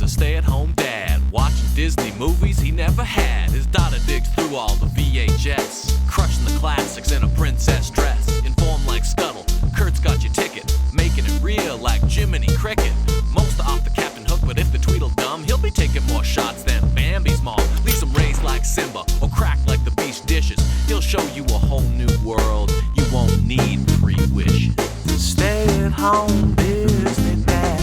a stay-at-home dad, watching Disney movies he never had. His daughter digs through all the VHS, crushing the classics in a princess dress. Informed like Scuttle, Kurt's got your ticket, making it real like Jiminy Cricket. Most are off the Captain Hook, but if the Tweedledum, he'll be taking more shots than Bambi's mom. Leaves him raised like Simba, or cracked like the beach dishes. He'll show you a whole new world, you won't need 3 wishes. Stay at home, Disney Dad.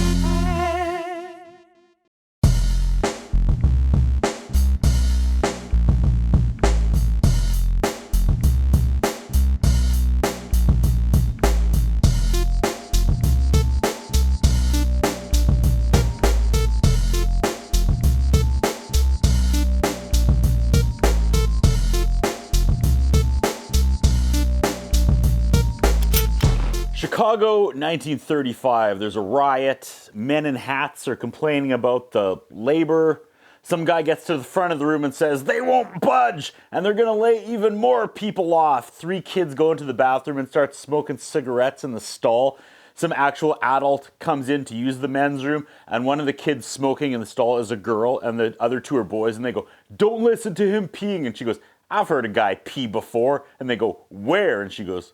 Chicago, 1935. There's a riot. Men in hats are complaining about the labor. Some guy gets to the front of the room and says, they won't budge, and they're going to lay even more people off. 3 kids go into the bathroom and start smoking cigarettes in the stall. Some actual adult comes in to use the men's room, and one of the kids smoking in the stall is a girl, and the other 2 are boys, and they go, don't listen to him peeing. And she goes, I've heard a guy pee before. And they go, where? And she goes,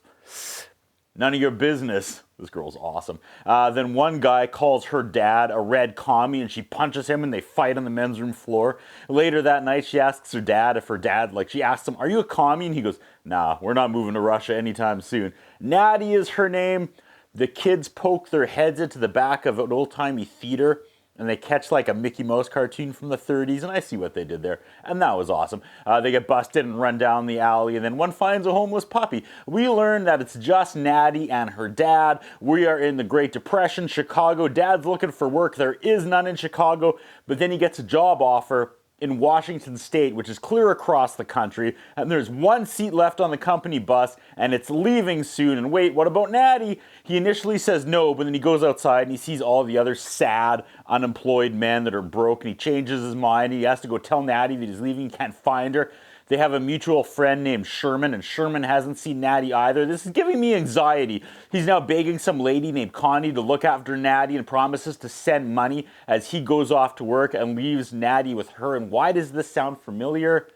none of your business. This girl's awesome. Then one guy calls her dad a red commie, and she punches him, and they fight on the men's room floor. Later that night, she asks her dad if her dad, she asks him, are you a commie? And he goes, nah, we're not moving to Russia anytime soon. Natty is her name. The kids poke their heads into the back of an old-timey theater, and they catch a Mickey Mouse cartoon from the 30s, and I see what they did there, and that was awesome. They get busted and run down the alley, and then one finds a homeless puppy. We learn that it's just Natty and her dad. We are in the Great Depression, Chicago. Dad's looking for work. There is none in Chicago, but then he gets a job offer in Washington State, which is clear across the country, and there's 1 seat left on the company bus, and it's leaving soon. And wait, what about Natty? He initially says no, but then he goes outside and he sees all the other sad, unemployed men that are broke, and he changes his mind. He has to go tell Natty that he's leaving, he can't find her. They have a mutual friend named Sherman, and Sherman hasn't seen Natty either. This is giving me anxiety. He's now begging some lady named Connie to look after Natty and promises to send money as he goes off to work and leaves Natty with her. And why does this sound familiar?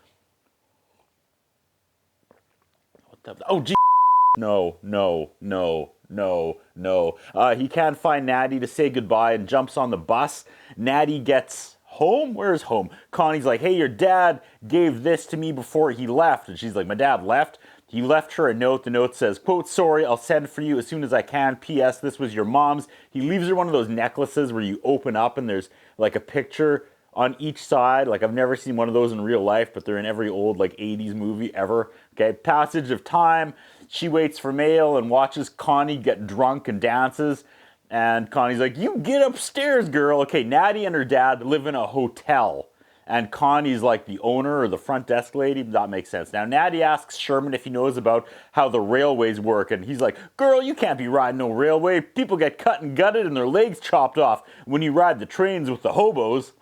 What the? Oh, gee. No. He can't find Natty to say goodbye and jumps on the bus. Natty gets home? Where's home? Connie's like, hey, your dad gave this to me before he left. And she's like, my dad left? He left her a note. The note says, quote, sorry, I'll send for you as soon as I can. P.S. This was your mom's. He leaves her one of those necklaces where you open up and there's a picture on each side. I've never seen one of those in real life, but they're in every old 80s movie ever. Okay, passage of time. She waits for mail and watches Connie get drunk and dances. And Connie's like, you get upstairs, girl. Okay, Natty and her dad live in a hotel. And Connie's the owner or the front desk lady. That makes sense. Now, Natty asks Sherman if he knows about how the railways work. And he's like, girl, you can't be riding no railway. People get cut and gutted and their legs chopped off when you ride the trains with the hobos.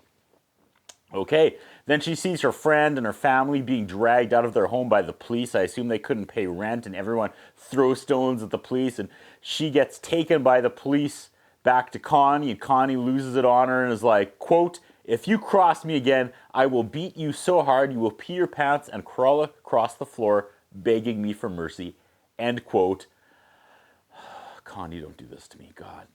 Okay, then she sees her friend and her family being dragged out of their home by the police. I assume they couldn't pay rent, and everyone throws stones at the police, and she gets taken by the police back to Connie, and Connie loses it on her and is like, quote, if you cross me again, I will beat you so hard you will pee your pants and crawl across the floor begging me for mercy, end quote. Connie, don't do this to me, God.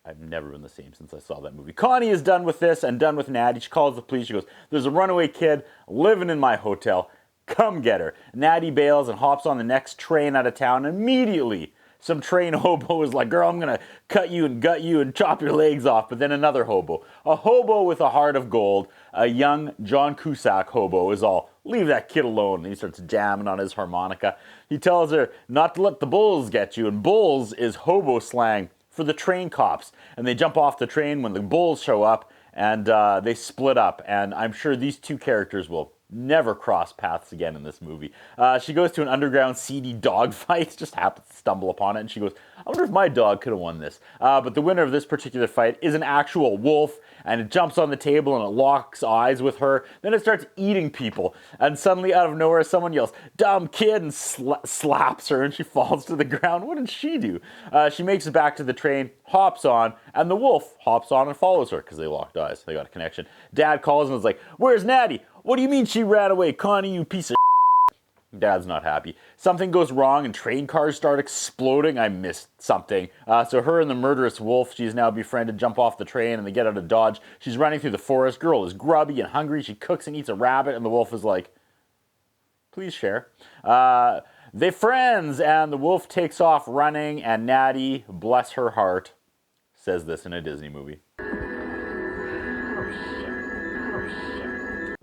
I've never been the same since I saw that movie. Connie is done with this and done with Natty. She calls the police. She goes, there's a runaway kid living in my hotel. Come get her. Natty bails and hops on the next train out of town. Immediately, some train hobo is like, girl, I'm going to cut you and gut you and chop your legs off. But then another hobo, a hobo with a heart of gold, a young John Cusac hobo is all, leave that kid alone. And he starts jamming on his harmonica. He tells her not to let the bulls get you. And bulls is hobo slang for the train cops, and they jump off the train when the bulls show up, and they split up, and I'm sure these 2 characters will never cross paths again in this movie. She goes to an underground seedy dog fight, just happens to stumble upon it, and she goes, I wonder if my dog could have won this. But the winner of this particular fight is an actual wolf, and it jumps on the table and it locks eyes with her. Then it starts eating people, and suddenly out of nowhere someone yells, dumb kid, and slaps her, and she falls to the ground. What did she do? She makes it back to the train, hops on, and the wolf hops on and follows her, because they locked eyes. They got a connection. Dad calls and is like, where's Natty? What do you mean she ran away, Connie, you piece of shit? Dad's not happy. Something goes wrong and train cars start exploding. I missed something. So her and the murderous wolf she's now befriended jump off the train and they get out of Dodge. She's running through the forest. Girl is grubby and hungry. She cooks and eats a rabbit, and the wolf is like, please share. They friends, and the wolf takes off running, and Natty, bless her heart, says this in a Disney movie.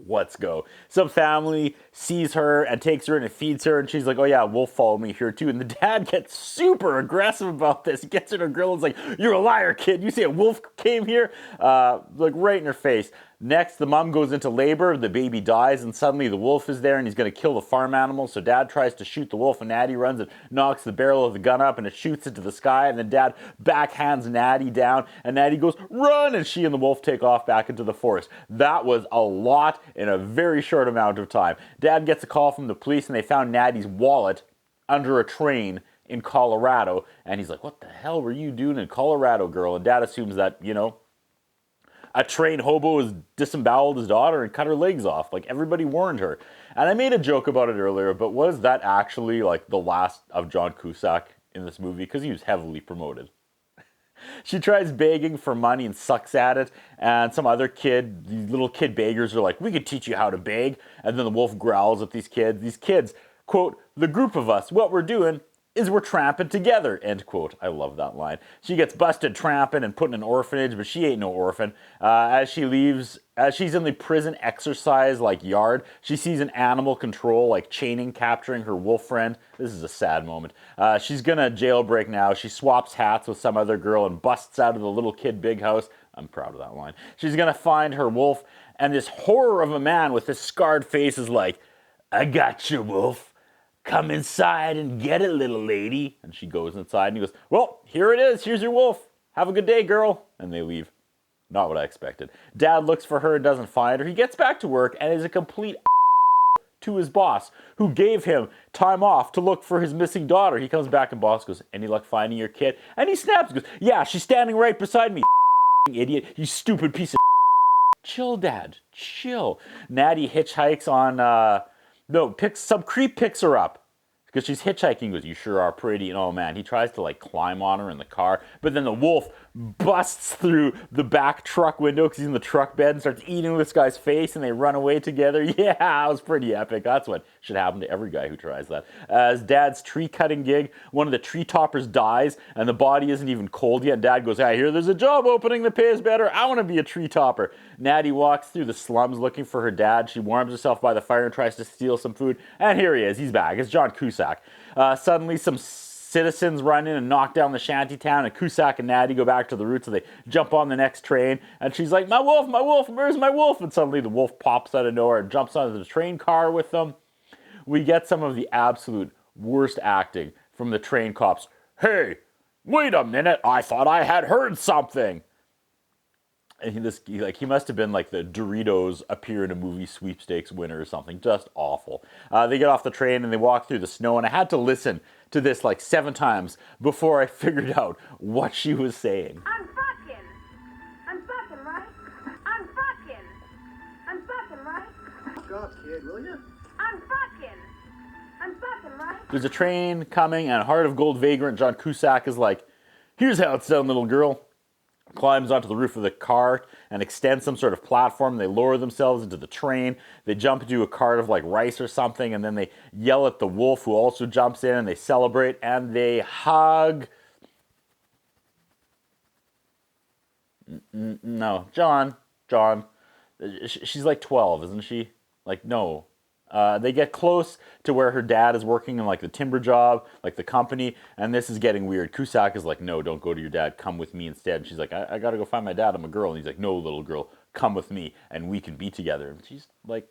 Let's go. Some family sees her and takes her in and feeds her, and she's like, oh yeah, wolf followed me here too. And the dad gets super aggressive about this. He gets in her grill and is like, you're a liar, kid. You say a wolf came here? Like right in her face. Next, the mom goes into labor, the baby dies, and suddenly the wolf is there and he's going to kill the farm animal. So dad tries to shoot the wolf, and Natty runs and knocks the barrel of the gun up and it shoots into the sky. And then dad backhands Natty down, and Natty goes, run! And she and the wolf take off back into the forest. That was a lot in a very short amount of time. Dad gets a call from the police, and they found Natty's wallet under a train in Colorado. And he's like, what the hell were you doing in Colorado, girl? And dad assumes that, a trained hobo has disemboweled his daughter and cut her legs off. Like, everybody warned her. And I made a joke about it earlier, but was that actually, like, the last of John Cusac in this movie? Because he was heavily promoted. She tries begging for money and sucks at it, and some other kid, these little kid beggars are like, we could teach you how to beg. And then the wolf growls at these kids. These kids, quote, the group of us, what we're doing is we're tramping together, end quote. I love that line. She gets busted tramping and put in an orphanage, but she ain't no orphan. As she leaves, as she's in the prison exercise yard, she sees an animal control chaining, capturing her wolf friend. This is a sad moment. She's gonna jailbreak now. She swaps hats with some other girl and busts out of the little kid big house. I'm proud of that line. She's gonna find her wolf, and this horror of a man with this scarred face is like, I got you, wolf. Come inside and get it, little lady. And she goes inside and he goes, well, here it is. Here's your wolf. Have a good day, girl. And they leave. Not what I expected. Dad looks for her and doesn't find her. He gets back to work and is a complete to his boss, who gave him time off to look for his missing daughter. He comes back and boss goes, any luck finding your kid? And he snaps and goes, yeah, she's standing right beside me. Idiot. You stupid piece of chill, Dad. Chill. Natty hitchhikes on... some creep picks her up because she's hitchhiking. Goes, you sure are pretty. And oh man, he tries to climb on her in the car, but then the wolf busts through the back truck window because he's in the truck bed and starts eating this guy's face, and they run away together. Yeah, that was pretty epic. That's what should happen to every guy who tries that. As Dad's tree cutting gig, one of the tree toppers dies, and the body isn't even cold yet. And Dad goes, I hear there's a job opening that pays better. I want to be a tree topper. Natty walks through the slums looking for her dad. She warms herself by the fire and tries to steal some food. And here he is. He's back. It's John Cusac. Suddenly, some citizens run in and knock down the shanty town, and Cusac and Natty go back to the roots, so they jump on the next train, and she's like, my wolf, where's my wolf? And suddenly the wolf pops out of nowhere and jumps onto the train car with them. We get some of the absolute worst acting from the train cops. Hey, wait a minute, I thought I had heard something. And he must have been like the Doritos appear in a movie sweepstakes winner or something. Just awful. They get off the train and they walk through the snow, and I had to listen to this 7 times before I figured out what she was saying. I'm fucking, right? I'm fucking, right? Fuck off, kid, will you? I'm fucking, right? There's a train coming, and Heart of Gold vagrant John Cusac is like, here's how it's done, little girl. Climbs onto the roof of the car and extends some sort of platform. They lower themselves into the train. They jump into a cart of rice or something, and then they yell at the wolf, who also jumps in, and they celebrate and they hug. No, John. She's 12, isn't she? No. They get close to where her dad is working in the timber job, the company, and this is getting weird. Cusac is like, no, don't go to your dad, come with me instead. And she's like, I gotta go find my dad, I'm a girl. And he's like, no, little girl, come with me and we can be together. And she's like,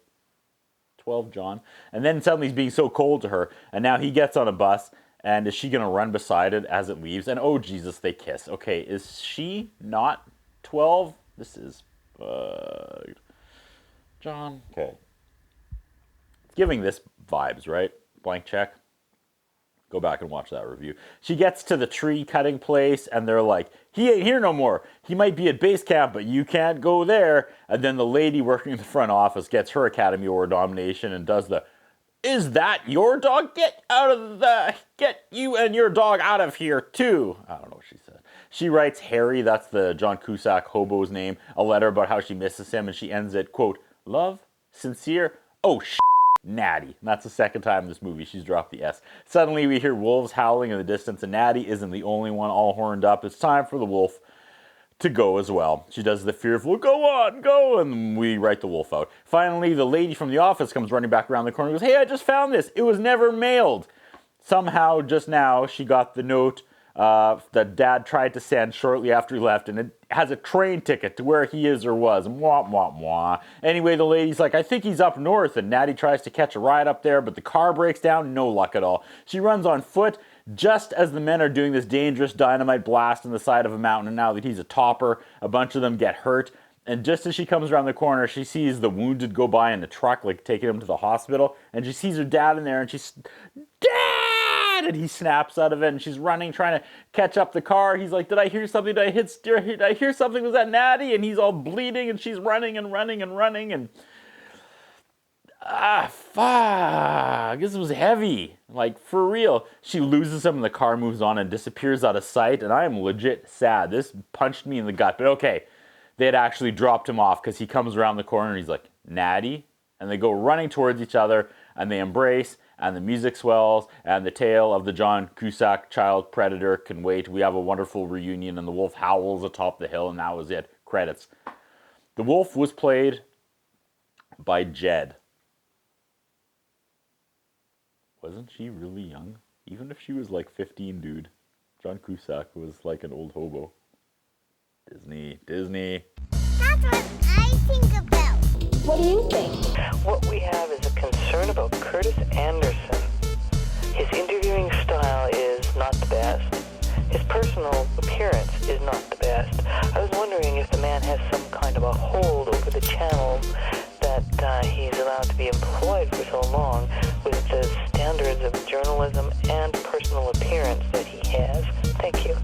12, John. And then suddenly he's being so cold to her. And now he gets on a bus. And is she going to run beside it as it leaves? And oh, Jesus, they kiss. Okay, is she not 12? This is bugged. John. Okay. It's giving this vibes, right? Blank check. Go back and watch that review. She gets to the tree cutting place, and they're like, he ain't here no more. He might be at base camp, but you can't go there. And then the lady working in the front office gets her Academy Award nomination and does the, is that your dog? Get you and your dog out of here too. I don't know what she said. She writes Harry, that's the John Cusac hobo's name, a letter about how she misses him, and she ends it, quote, love, sincere, oh Natty. And that's the second time in this movie she's dropped the S. Suddenly we hear wolves howling in the distance, and Natty isn't the only one all horned up. It's time for the wolf to go as well. She does the fearful, go on, go, and we write the wolf out. Finally, the lady from the office comes running back around the corner and goes, hey, I just found this. It was never mailed. Somehow, just now, she got the note that Dad tried to send shortly after he left, and it has a train ticket to where he is or was. Mwah, mwah, mwah. Anyway, the lady's like, I think he's up north, and Natty tries to catch a ride up there, but the car breaks down, no luck at all. She runs on foot, just as the men are doing this dangerous dynamite blast on the side of a mountain, and now that he's a topper, a bunch of them get hurt. And just as she comes around the corner, she sees the wounded go by in the truck, like taking him to the hospital, and she sees her dad in there, and she's, Dad! And he snaps out of it, and she's running, trying to catch up the car. He's like, did I hear something? Did I hear something? Was that Natty? And he's all bleeding, and she's running and running and running, and fuck, this was heavy. Like, for real. She loses him and the car moves on and disappears out of sight, and I am legit sad. This punched me in the gut, but okay. They had actually dropped him off because he comes around the corner and he's like, Natty? And they go running towards each other and they embrace and the music swells and the tale of the John Cusac child predator can wait. We have a wonderful reunion and the wolf howls atop the hill and that was it. Credits. The wolf was played by Jed. Wasn't she really young? Even if she was like 15, dude. John Cusac was like an old hobo. Disney. That's what I think about. What do you think? What we have is a concern about Curtis Anderson. His interviewing style is not the best. His personal appearance is not the best. I was wondering if the man has some kind of a hold over the channel that he's allowed to be employed for so long with the standards of journalism and personal appearance that he has. Thank you.